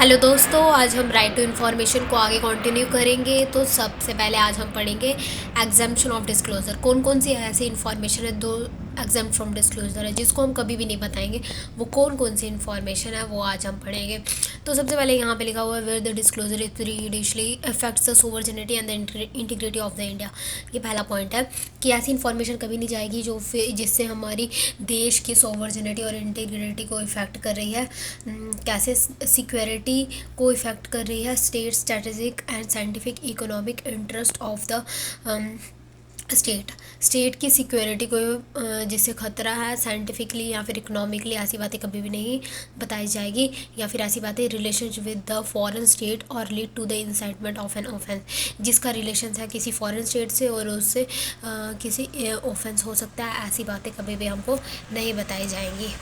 Hello दोस्तों, आज हम राइट टू इन्फॉर्मेशन को आगे कंटिन्यू करेंगे। तो सबसे पहले आज हम पढ़ेंगे एग्जम्पशन ऑफ डिस्क्लोजर। कौन कौन सी ऐसी इन्फॉर्मेशन है, दो एग्जाम फ्रॉम डिस्क्लोजर है जिसको हम कभी भी नहीं बताएंगे, वो कौन कौन सी इन्फॉर्मेशन है वो आज हम पढ़ेंगे। तो सबसे पहले यहाँ पे लिखा हुआ है where the disclosure is prejudicially affects the sovereignty and the integrity of the India. ये पहला पॉइंट है कि ऐसी इन्फॉर्मेशन कभी नहीं जाएगी जो जिससे हमारी देश की सोवर्जिनिटी और इंटीग्रिटी को इफेक्ट कर रही है। कैसे सिक्योरिटी को इफेक्ट कर रही है, state strategic and scientific economic interest of the state की सिक्योरिटी को जिससे खतरा है साइंटिफिकली या फिर इकोनॉमिकली, ऐसी बातें कभी भी नहीं बताई जाएगी। या फिर ऐसी बातें relation with the foreign state or lead to the incitement of an offence, जिसका रिलेशन है किसी फॉरेन स्टेट से और उससे किसी ऑफेंस हो सकता है, ऐसी बातें कभी भी हमको नहीं बताई जाएंगी।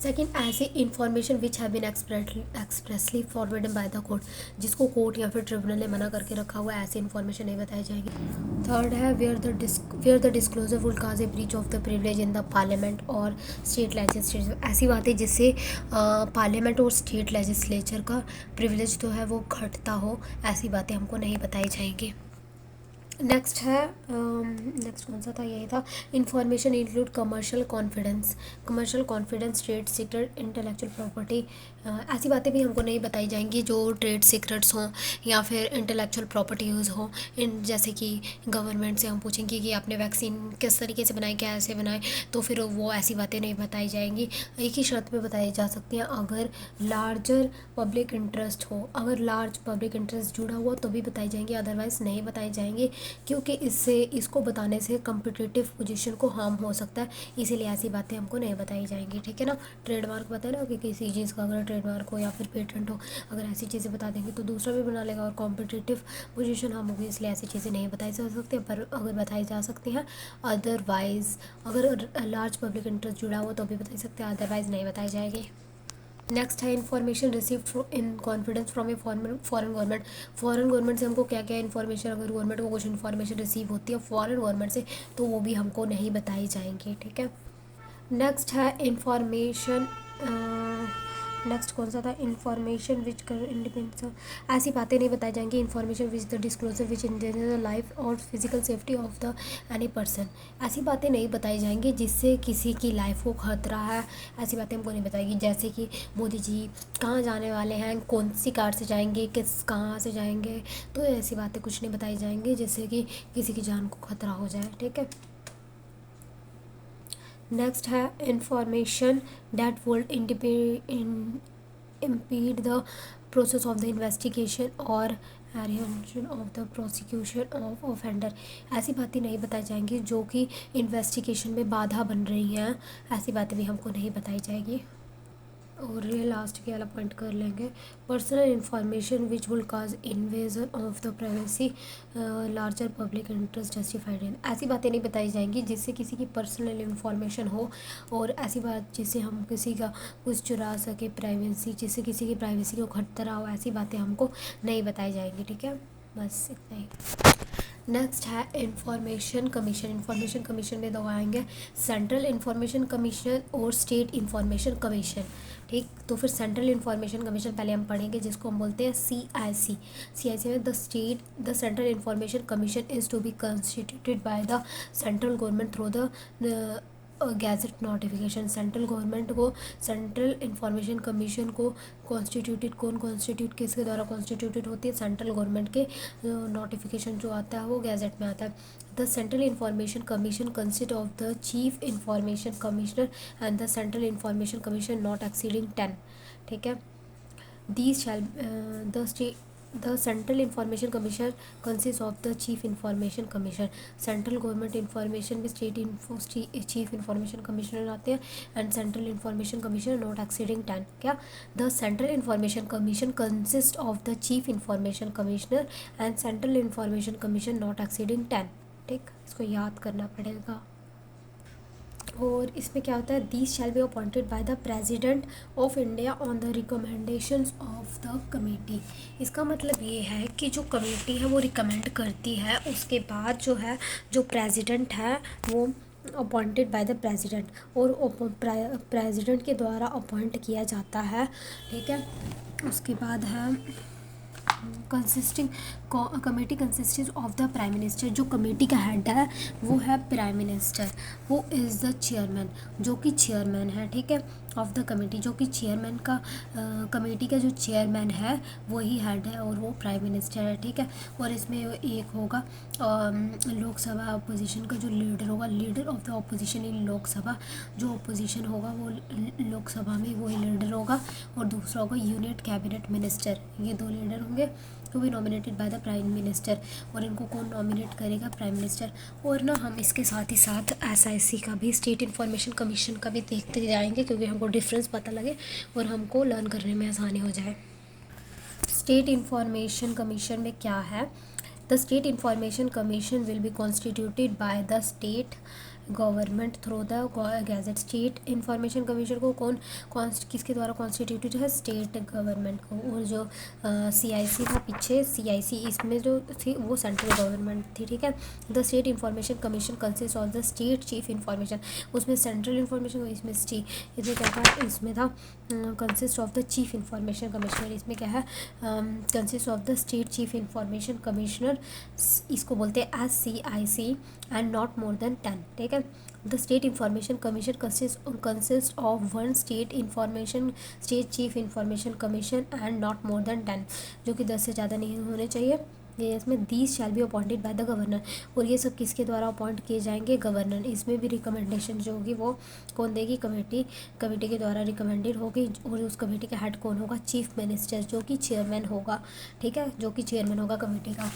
सेकेंड, ऐसी information which have been expressly forbidden by the court, जिसको कोर्ट या फिर ट्रिब्यूनल ने मना करके रखा हुआ है, ऐसी इन्फॉर्मेशन नहीं बताई जाएगी। थर्ड है where the disclosure will cause a breach of the privilege in the parliament और स्टेट लेजिस्लेचर। ऐसी बातें जिससे पार्लियामेंट और स्टेट लेजिस्लेचर का प्रिविलेज जो है वो घटता हो, ऐसी बातें हमको नहीं बताई जाएंगी। नेक्स्ट है नेक्स्ट कौन सा था, यही था। Information include commercial confidence, trade secret, intellectual property. ऐसी बातें भी हमको नहीं बताई जाएंगी जो ट्रेड सीक्रेट्स हों या फिर इंटेलेक्चुअल प्रॉपर्टी यूज़ हो। इन जैसे कि गवर्नमेंट से हम पूछेंगे कि आपने वैक्सीन किस तरीके से बनाई, क्या ऐसे बनाए, तो फिर वो ऐसी बातें नहीं बताई जाएंगी। एक ही शर्त पे बताई जा सकती हैं, अगर लार्जर पब्लिक इंटरेस्ट हो, अगर लार्ज पब्लिक इंटरेस्ट जुड़ा हुआ तो भी बताई जाएंगी, अदरवाइज़ नहीं बताई जाएंगी, क्योंकि इसको बताने से कम्पिटिटिव पोजीशन को हार्म हो सकता है, इसीलिए ऐसी बातें हमको नहीं बताई जाएंगी। ठीक है ना। ट्रेडमार्क बताए ना कि किसी चीज़ का अगर ट्रेडमार्क हो या फिर पेटेंट हो, अगर ऐसी चीज़ें बता देंगे तो दूसरा भी बना लेगा और कॉम्पिटिटिव पोजीशन हार्म होगी, इसलिए ऐसी चीज़ें नहीं बताई जा सकती हैं, पर अगर बताई जा सकती हैं अदरवाइज़, अगर लार्ज पब्लिक इंटरेस्ट जुड़ा हो तो भी बता सकते हैं, अदरवाइज़ नहीं बताई जाएगी। नेक्स्ट है information receive in confidence from a foreign government. Foreign government से हमको क्या क्या इन्फॉर्मेशन, अगर गवर्नमेंट को कुछ इन्फॉर्मेशन रिसीव होती है फॉरेन गवर्नमेंट से, तो वो भी हमको नहीं बताई जाएंगी। ठीक है। नेक्स्ट है इंफॉर्मेशन, नेक्स्ट कौन सा था, इन्फॉर्मेशन विच कर इंडिपेंडेंस। ऐसी बातें नहीं बताई जाएंगी information which the disclosure which endanger the life or physical safety of the any person. ऐसी बातें नहीं बताई जाएंगी जिससे किसी की लाइफ को खतरा है, ऐसी बातें हमको नहीं बताएगी। जैसे कि मोदी जी कहाँ जाने वाले हैं, कौन सी कार से जाएंगे, कहाँ से जाएंगे, तो ऐसी बातें कुछ नहीं बताई जाएंगी जिससे कि किसी की जान को खतरा हो जाए। ठीक है। नेक्स्ट है information that would impede the process of the investigation और apprehension of the prosecution of offender। ऐसी बातें नहीं बताई जाएंगी जो कि इन्वेस्टिगेशन में बाधा बन रही हैं, ऐसी बातें भी हमको नहीं बताई जाएगी। और ये लास्ट के वाला पॉइंट कर लेंगे, personal information which will cause invasion of the privacy larger public interest justified in. ऐसी बातें नहीं बताई जाएंगी जिससे किसी की पर्सनल इन्फॉर्मेशन हो और ऐसी बात जिससे हम किसी का कुछ चुरा सके प्राइवेसी, जिससे किसी की प्राइवेसी को खतरा हो, ऐसी बातें हमको नहीं बताई जाएंगी। ठीक है, बस इतना ही। नेक्स्ट है इंफॉर्मेशन कमीशन। इंफॉर्मेशन कमीशन में दो आएंगे, सेंट्रल इंफॉर्मेशन कमीशन और स्टेट इंफॉर्मेशन कमीशन। ठीक, तो फिर सेंट्रल इंफॉर्मेशन कमीशन पहले हम पढ़ेंगे, जिसको हम बोलते हैं CIC। CIC में the central information commission is to be constituted by the central government through the gazette notification. Central government को सेंट्रल इंफॉर्मेशन कमीशन को कॉन्स्टिट्यूट किसके द्वारा कॉन्स्टिट्यूटेड होती है, सेंट्रल गवर्नमेंट के नोटिफिकेशन जो आता है वो गैजेट में आता है। The central information commission consist of the chief information commissioner and the central information commission not exceeding 10। ठीक है। These shall the central information commission consist of the chief information commissioner. Central government information में chief information commissioner आते हैं and central information commissioner not exceeding 10। क्या, the central information commission consist of the chief information commissioner and central information commission not exceeding 10। ठीक, इसको याद करना पड़ेगा। और इसमें क्या होता है, these shall be appointed by the president of India on the recommendations of the committee. इसका मतलब ये है कि जो कमेटी है वो रिकमेंड करती है, उसके बाद जो है जो प्रेसिडेंट है वो अपॉइंटेड बाय द प्रेसिडेंट और प्रेसिडेंट के द्वारा अपॉइंट किया जाता है। ठीक है। उसके बाद है consisting committee consisting of the prime minister. जो कमेटी का हेड है वो है प्राइम मिनिस्टर। वो इज़ द चेयरमैन, जो कि चेयरमैन है, ठीक है, ऑफ द कमेटी, जो कि चेयरमैन का कमेटी का जो चेयरमैन है वही हेड है और वो प्राइम मिनिस्टर है, ठीक है। और इसमें एक होगा लोकसभा अपोजिशन का जो लीडर होगा, leader of the opposition in Lok Sabha, जो अपोजिशन होगा वो लोकसभा में वही लीडर होगा। और दूसरा होगा यूनिट कैबिनेट मिनिस्टर। ये दो लीडर होंगे to be nominated by the prime minister. और इनको कौन नॉमिनेट करेगा? Prime minister. और ना हम इसके साथ ही साथ SIC का भी, स्टेट इन्फॉर्मेशन कमीशन का भी देखते जाएंगे, क्योंकि हमको डिफरेंस पता लगे और हमको लर्न करने में आसानी हो जाए। स्टेट इन्फॉर्मेशन कमीशन में क्या है? The state information commission will be constituted by the state government through the gadget. State information commission को किसके द्वारा कॉन्स्टिट्यूटेड है? स्टेट गवर्नमेंट को। और जो CIC था पीछे, CIC इसमें जो थी वो सेंट्रल गवर्नमेंट थी, ठीक है। The state information commission consist of the state chief information. उसमें सेंट्रल इन्फॉर्मेशन, इसमें इसमें क्या था? इसमें था consist of the chief information commissioner. इसमें क्या है? Consist of the state chief information commissioner, इसको बोलते हैं SCIC, and not more than 10, ठीक है। The state information commission consist of one state chief information commission and not more than 10, जो कि 10 से ज़्यादा नहीं होने चाहिए। ये इसमें these shall be appointed by the governor. और ये सब किसके द्वारा अपॉइंट किए जाएंगे? गवर्नर। इसमें भी रिकमेंडेशन जो होगी वो कौन देगी? कमेटी के द्वारा रिकमेंडेड होगी। और उस कमेटी का हेड कौन होगा? चीफ मिनिस्टर, जो कि चेयरमैन होगा, ठीक है, जो कि चेयरमैन होगा कमेटी का।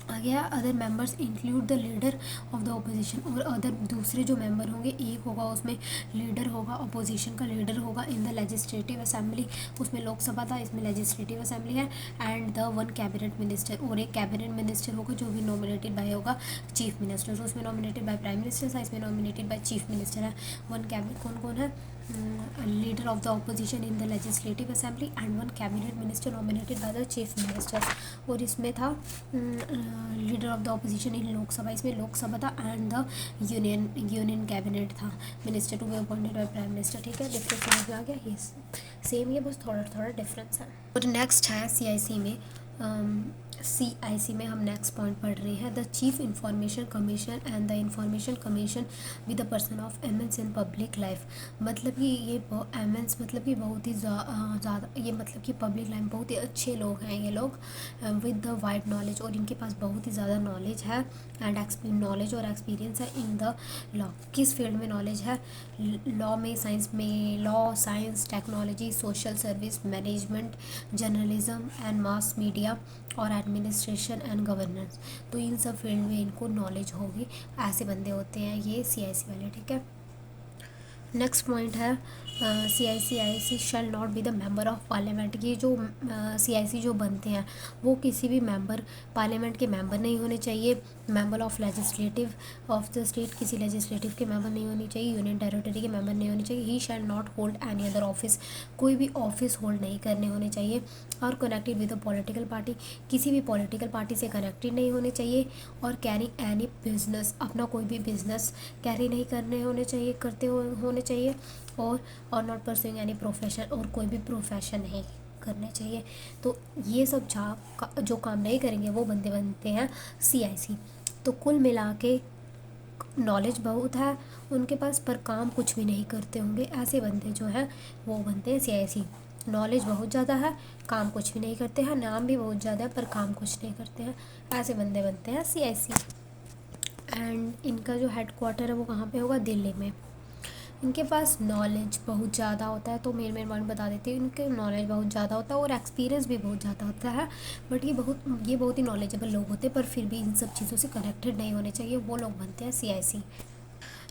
आ गया other members include the leader of the opposition. और अदर दूसरे जो मेंबर होंगे, एक होगा उसमें लीडर होगा, अपोजिशन का लीडर होगा इन द लेजिस्लेटिव असेंबली। उसमें लोकसभा था, इसमें लेजिस्लेटिव असेंबली है। And the one cabinet minister, और एक कैबिनेट मिनिस्टर होगा जो भी नॉमिनेटेड बाय होगा चीफ मिनिस्टर। तो उसमें नॉमिनेटेड बाय प्राइम मिनिस्टर था, इसमें नॉमिनेटेड बाय चीफ मिनिस्टर है। वन कैबिनेट कौन कौन है? Leader of the opposition in the legislative assembly and one cabinet minister nominated by the chief minister. और इसमें था लीडर ऑफ द ऑपोजिशन इन लोकसभा, इसमें लोकसभा था, एंड द यूनियन कैबिनेट था, minister to be appointed by prime minister, ठीक है। Difference समझ में आ गया? ये सेम, ये बस थोड़ा थोड़ा डिफरेंस है। और नेक्स्ट है CIC में। CIC में हम नेक्स्ट पॉइंट पढ़ रहे हैं, the chief information commission and the information commission with the person of eminence in public life. मतलब कि ये एमएनस मतलब कि बहुत ही ज़्यादा, ये मतलब कि पब्लिक लाइफ बहुत ही अच्छे लोग हैं ये लोग, विद द वाइड नॉलेज, और इनके पास बहुत ही ज़्यादा नॉलेज है एंड नॉलेज और एक्सपीरियंस है इन द लॉ। किस फील्ड में नॉलेज है? लॉ में, साइंस में, law, science, technology, social service, management, journalism and mass media और एडमिनिस्ट्रेशन एंड गवर्नेंस। तो इन सब फील्ड में इनको नॉलेज होगी। ऐसे बंदे होते हैं ये CIC वाले, ठीक है। नेक्स्ट पॉइंट है CIC shall not be the member of parliament. ये जो CIC जो बनते हैं वो किसी भी मेंबर, पार्लियामेंट के मेंबर नहीं होने चाहिए। Member of legislative of the state, किसी लेजिस्लेटिव के मेंबर नहीं होनी चाहिए। यूनियन टेरिटरी के मेंबर नहीं होने चाहिए। He shall not hold any other office, कोई भी ऑफिस होल्ड नहीं करने होने चाहिए। और connected with a political party, किसी भी पॉलिटिकल पार्टी से कनेक्टेड नहीं होने चाहिए। और कैरी एनी बिजनेस, अपना कोई भी बिजनेस कैरी नहीं करने होने चाहिए, होने चाहिए। और नॉट परस्यूइंग एनी प्रोफेशन, और कोई भी प्रोफेशन नहीं करने चाहिए। तो ये सब जो काम नहीं करेंगे वो बनते हैं CIC। तो कुल मिला के नॉलेज बहुत है उनके पास, पर काम कुछ भी नहीं करते होंगे। ऐसे बंदे जो हैं वो बनते हैं CIC। नॉलेज बहुत ज़्यादा है, काम कुछ भी नहीं करते हैं, नाम भी बहुत ज़्यादा है पर काम कुछ नहीं करते हैं। ऐसे बंदे बनते हैं CIC। एंड इनका जो हेड क्वार्टर है वो कहाँ पे होगा? दिल्ली में। इनके पास नॉलेज बहुत ज़्यादा होता है, तो मेन पॉइंट बता देती हूँ। इनके नॉलेज बहुत ज़्यादा होता है और एक्सपीरियंस भी बहुत ज़्यादा होता है। बट ये बहुत ही नॉलेजेबल लोग होते हैं, पर फिर भी इन सब चीज़ों से कनेक्टेड नहीं होने चाहिए, वो लोग बनते हैं CIC।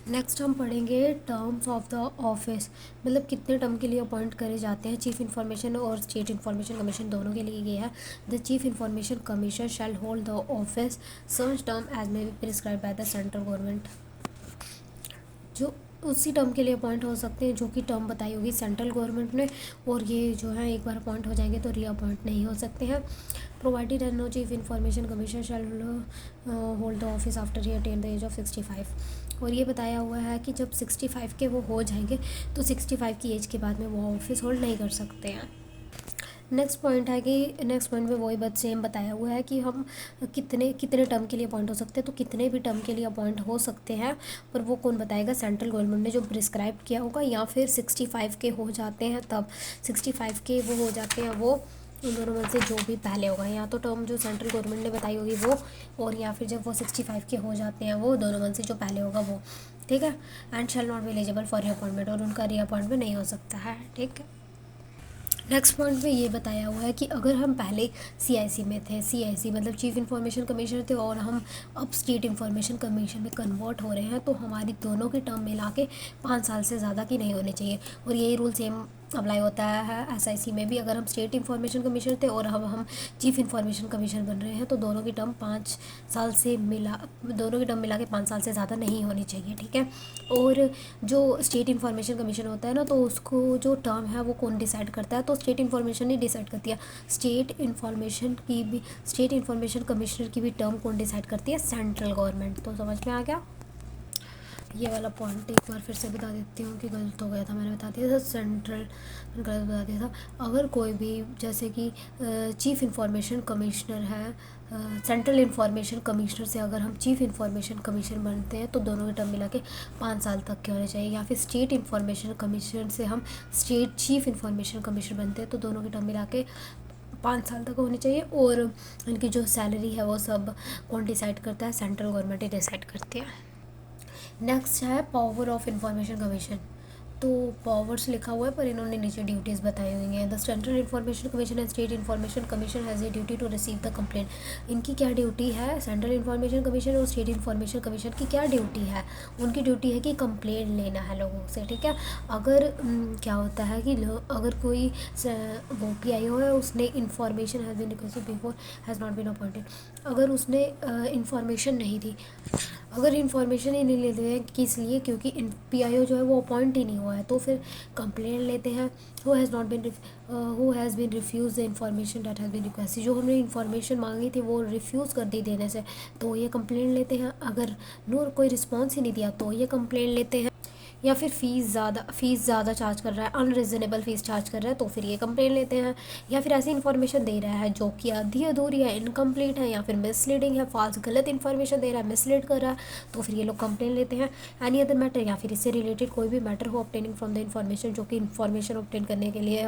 नेक्स्ट हम पढ़ेंगे टर्म्स ऑफ द ऑफिस, मतलब कितने टर्म के लिए अपॉइंट करे जाते हैं। चीफ इन्फॉर्मेशन और स्टेट इन्फॉर्मेशन कमीशन दोनों के लिए ये है। The chief information commission shall hold the office such term as may be prescribe by the central government. जो उसी टर्म के लिए अपॉइंट हो सकते हैं जो कि टर्म बताई होगी सेंट्रल गवर्नमेंट ने, और ये जो है एक बार अपॉइंट हो जाएंगे तो रीअपॉइंट नहीं हो सकते हैं। Provided and no chief information commission shall hold the office after he attain the age of 65। और ये बताया हुआ है कि जब 65 के वो हो जाएंगे तो 65 की एज के बाद में वो ऑफिस होल्ड नहीं कर सकते हैं। नेक्स्ट पॉइंट में वही बात सेम बताया हुआ है कि हम कितने कितने टर्म के लिए अपॉइंट हो सकते हैं। तो कितने भी टर्म के लिए अपॉइंट हो सकते हैं, पर वो कौन बताएगा, सेंट्रल गवर्नमेंट ने जो प्रिस्क्राइब किया होगा, या फिर 65 के हो जाते हैं तब 65 के वो हो जाते हैं, वो उन दोनों में से जो भी पहले होगा, या तो टर्म जो सेंट्रल गवर्नमेंट ने बताई होगी वो, और या फिर जब वो 65 के हो जाते हैं वो दोनों में से जो पहले होगा वो, ठीक है। And shall not be eligible for reappointment, और उनका रीअपॉइंटमेंट नहीं हो सकता है, ठीक है। नेक्स्ट पॉइंट में ये बताया हुआ है कि अगर हम पहले सीआईसी में थे, सीआईसी मतलब चीफ इंफॉर्मेशन कमिश्नर थे, और हम अब स्टेट इंफॉर्मेशन कमीशन में कन्वर्ट हो रहे हैं, तो हमारी दोनों की टर्म मिला के 5 साल से ज़्यादा की नहीं होनी चाहिए। और यही रूल सेम अप्लाई होता है एसआईसी में भी। अगर हम स्टेट इंफॉर्मेशन कमीशनर थे और हम चीफ इंफॉर्मेशन कमीशनर बन रहे हैं, तो दोनों की टर्म 5 साल से मिला के 5 साल से ज़्यादा नहीं होनी चाहिए, ठीक है। और जो स्टेट इंफॉर्मेशन कमीशन होता है ना, तो उसको जो टर्म है वो कौन डिसाइड करता है, तो स्टेट इंफॉर्मेशन ही डिसाइड करती है। स्टेट इंफॉर्मेशन कमिश्नर की भी टर्म कौन डिसाइड करती है, सेंट्रल गवर्नमेंट। तो समझ में आ गया। ये वाला पॉइंट एक बार फिर से बता देती हूँ कि गलत हो गया था, मैंने बता दिया था सेंट्रल, गलत बता दिया था। अगर कोई भी जैसे कि चीफ इंफॉर्मेशन कमिश्नर है, सेंट्रल इंफॉर्मेशन कमिश्नर से अगर हम चीफ इंफॉर्मेशन कमिश्नर बनते हैं, तो दोनों के टर्म मिला के 5 साल तक के होने चाहिए। या फिर स्टेट इंफॉर्मेशन कमिश्नर से हम स्टेट चीफ इंफॉर्मेशन कमिश्नर बनते हैं, तो दोनों के टर्म मिला के 5 साल तक होनी चाहिए। और इनकी जो सैलरी है वो सब कौन डिसाइड करता है, सेंट्रल गवर्नमेंट ही डिसाइड करती है। नेक्स्ट है पावर ऑफ इंफॉर्मेशन कमीशन। तो पावर्स लिखा हुआ है, पर इन्होंने नीचे ड्यूटीज़ बताई हुई हैं। The central information commission and state information commission has a duty to receive the complaint. इनकी क्या ड्यूटी है, सेंट्रल इंफॉर्मेशन कमीशन और स्टेट इंफॉर्मेशन कमीशन की क्या ड्यूटी है, उनकी ड्यूटी है कि कंप्लेंट लेना है लोगों से, ठीक है। अगर क्या होता है कि अगर कोई वो PIO है, उसने information has been requested before has not been appointed, अगर उसने इंफॉर्मेशन नहीं दी, अगर इन्फॉर्मेशन ही नहीं लेते हैं किस लिए, क्योंकि PIO जो है वो अपॉइंट ही नहीं हुआ है, तो फिर कंप्लेंट लेते हैं। Who has been refuse the information that has been requested, जो हमने इन्फॉर्मेशन मांगी थी वो रिफ्यूज़ कर दी देने से, तो ये कंप्लेंट लेते हैं। अगर कोई रिस्पॉन्स ही नहीं दिया तो ये कंप्लेंट लेते हैं। या फिर फ़ीस ज़्यादा चार्ज कर रहा है, अनरिजनेबल फ़ीस चार्ज कर रहा है, तो फिर ये कंप्लेंट लेते हैं। या फिर ऐसी इन्फॉर्मेशन दे रहा है जो कि आधी अधूरी है, इनकम्प्लीट है, या फिर मिसलीडिंग है, फॉल्स गलत इन्फॉर्मेशन दे रहा है, मिसलीड कर रहा है, तो फिर ये लोग कंप्लेंट लेते हैं। एनी अदर मैटर, या फिर इससे रिलेटेड कोई भी मैटर हो ऑब्टेनिंग फ्रॉम द इन्फॉर्मेशन, जो कि इन्फॉर्मेशन ऑब्टेन करने के लिए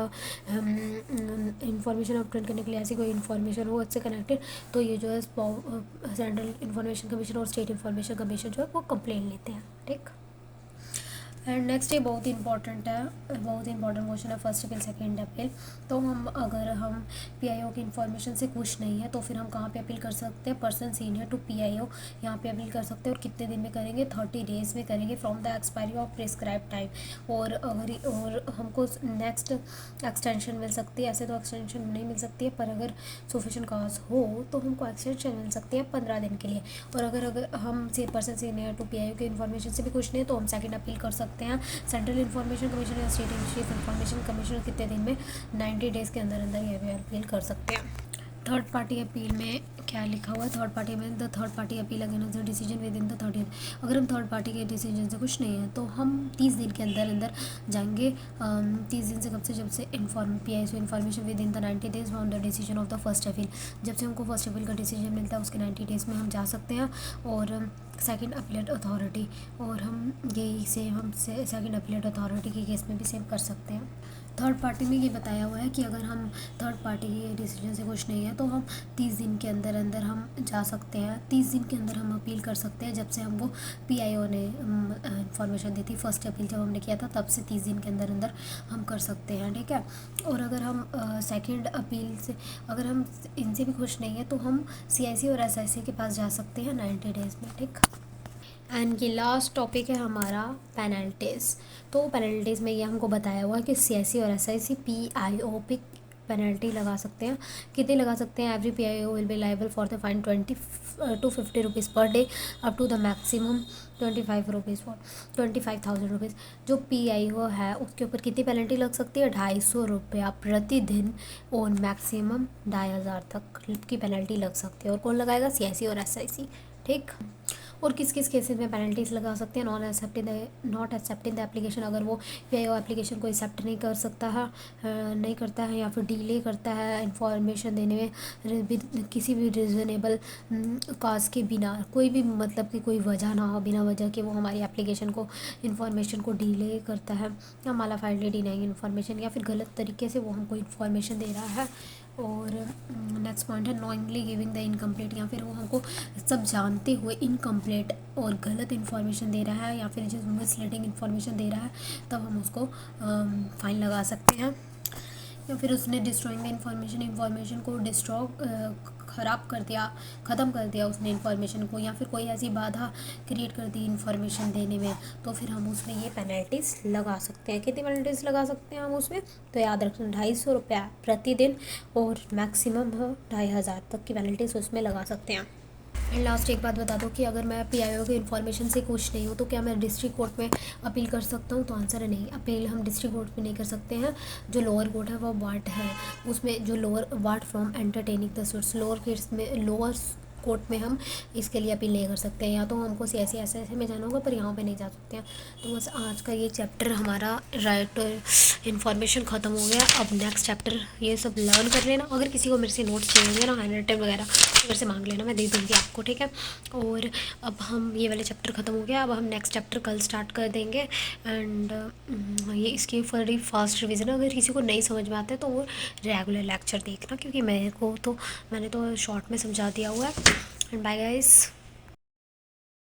ऐसी कोई इन्फॉर्मेशन हो उससे कनेक्टेड, तो ये जो है सेंट्रल इन्फॉर्मेशन कमीशन और स्टेट इन्फॉर्मेशन कमीशन जो है वो कंप्लेंट लेते हैं, ठीक। एंड नेक्स्ट ये बहुत ही इंपॉर्टेंट क्वेश्चन है, फर्स्ट अपील सेकंड अपील। तो अगर हम PIO की इन्फॉर्मेशन से खुश नहीं है, तो फिर हम कहाँ पे अपील कर सकते हैं, पर्सन सीनियर टू PIO, यहाँ पे अपील कर सकते हैं। और कितने दिन में करेंगे, 30 डेज़ में करेंगे from the expiry of prescribe time. और हमको नेक्स्ट एक्सटेंशन मिल सकती है, ऐसे तो एक्सटेंशन नहीं मिल सकती है, पर अगर सफिशिएंट काज हो तो हमको एक्सटेंशन मिल सकती है 15 दिन के लिए। और अगर हम पर्सन सीनियर टू PIO की इन्फॉर्मेशन से भी खुश नहीं है, तो हम सेकंड अपील कर सकते हैं सेंट्रल इन्फॉर्मेशन कमीशन या स्टेट चीफ इन्फॉर्मेशन कमीशन, कितने दिन में, 90 डेज़ के अंदर अंदर ये भी अपील कर सकते हैं। थर्ड पार्टी अपील में क्या लिखा हुआ है, थर्ड पार्टी में the third party appeal against the decision with in the 30, अगर हम थर्ड पार्टी के डिसीजन से कुछ नहीं है, तो हम 30 दिन के अंदर अंदर जाएंगे। 30 दिन से कब से, जब से PIO information with in the 90 days from the decision of the first appeal, जब से हमको फर्स्ट अपील का डिसीजन मिलता है उसके 90 डेज़ में हम जा सकते हैं। और सेकंड अपीलेट अथॉरिटी, और हम सेकंड अपीलेट अथॉरिटी के केस में भी सेव कर सकते हैं। थर्ड पार्टी में ये बताया हुआ है कि अगर हम थर्ड पार्टी के डिसीजन से खुश नहीं है, तो हम 30 दिन के अंदर अंदर हम जा सकते हैं। 30 दिन के अंदर हम अपील कर सकते हैं, जब से हमको PIO ने इन्फॉर्मेशन दी थी। फर्स्ट अपील जब हमने किया था तब से 30 दिन के अंदर अंदर हम कर सकते हैं, ठीक है। और अगर हम सेकंड अपील से, अगर हम इनसे भी खुश नहीं है, तो हम CIC और SIC के पास जा सकते हैं 90 डेज़ में, ठीक। एंड ये लास्ट टॉपिक है हमारा पेनल्टीज़। तो पेनल्टीज़ में ये हमको बताया हुआ है कि CIC और SIC PIO पे पेनल्टी लगा सकते हैं। कितनी लगा सकते हैं, every PIO will be liable for the fine 20 to 50 rupees per day up to the maximum 25 rupees for 25,000 rupees. जो PIO है उसके ऊपर कितनी पेनल्टी लग सकती है, 250 रुपया प्रतिदिन, और मैक्सिमम 2,500 तक की पेनल्टी लग सकती है। और कौन लगाएगा, CIC और SIC, ठीक। और किस किस केसेस में पेनल्टीज़ लगा सकते हैं। नॉट एक्सेप्टिंग द एप्लीकेशन, अगर वो पीआईओ एप्लीकेशन को एक्सेप्ट नहीं कर सकता है, नहीं करता है या फिर डिले करता है इन्फॉर्मेशन देने में किसी भी रीज़नेबल काज के बिना, कोई भी मतलब कि कोई वजह ना हो, बिना वजह के वो हमारी एप्लीकेशन को इन्फॉर्मेशन को डिले करता है या मालाफाइडली डिनाइंग इन्फॉर्मेशन, या फिर गलत तरीके से वो हमको इन्फॉर्मेशन दे रहा है। और नेक्स्ट पॉइंट है नॉइंगली गिविंग द इनकम्प्लीट, या फिर वो हमको सब जानते हुए इनकम्प्लीट और गलत इन्फॉर्मेशन दे रहा है या फिर जो मिसलीडिंग इन्फॉर्मेशन दे रहा है, तब हम उसको फाइन लगा सकते हैं। या फिर उसने डिस्ट्रॉइंग द इन्फॉर्मेशन को ख़राब कर दिया, ख़त्म कर दिया उसने इन्फॉर्मेशन को, या फिर कोई ऐसी बाधा क्रिएट कर दी इन्फॉर्मेशन देने में, तो फिर हम उसमें ये पेनल्टीज़ लगा सकते हैं। कितनी पेनल्टीज़ लगा सकते हैं हम उसमें, तो याद रखना 250 रुपया प्रतिदिन और मैक्सिमम 2500 तक की पेनल्टीज़ उसमें लगा सकते हैं। एंड लास्ट एक बात बता दो कि अगर मैं पीआईओ की इन्फॉर्मेशन से खुश नहीं हूँ तो क्या मैं डिस्ट्रिक्ट कोर्ट में अपील कर सकता हूँ, तो आंसर है नहीं, अपील हम डिस्ट्रिक्ट कोर्ट में नहीं कर सकते हैं। जो लोअर कोर्ट है वो वार्ड है, उसमें जो lower ward from entertaining the suits, lower case में, लोअर कोर्ट में हम इसके लिए अपील नहीं कर सकते हैं, या तो हमको CIC SIC में जाना होगा, पर यहाँ पे नहीं जा सकते हैं। तो बस आज का ये चैप्टर हमारा राइट इन्फॉर्मेशन ख़त्म हो गया। अब नेक्स्ट चैप्टर ये सब लर्न कर लेना। अगर किसी को मेरे से नोट्स चाहिए ना, हैंड राइटिंग वगैरह, तो मेरे से मांग लेना, मैं दे दूँगी आपको, ठीक है। और अब हम ये वाले चैप्टर ख़त्म हो गया, अब हम नेक्स्ट चैप्टर कल स्टार्ट कर देंगे। एंड ये इसकी फरी फास्ट रिविज़न है। अगर किसी को नहीं समझ में आता है तो वो रेगुलर लेक्चर देखना, क्योंकि मैंने तो शॉर्ट में समझा दिया हुआ है। And bye guys.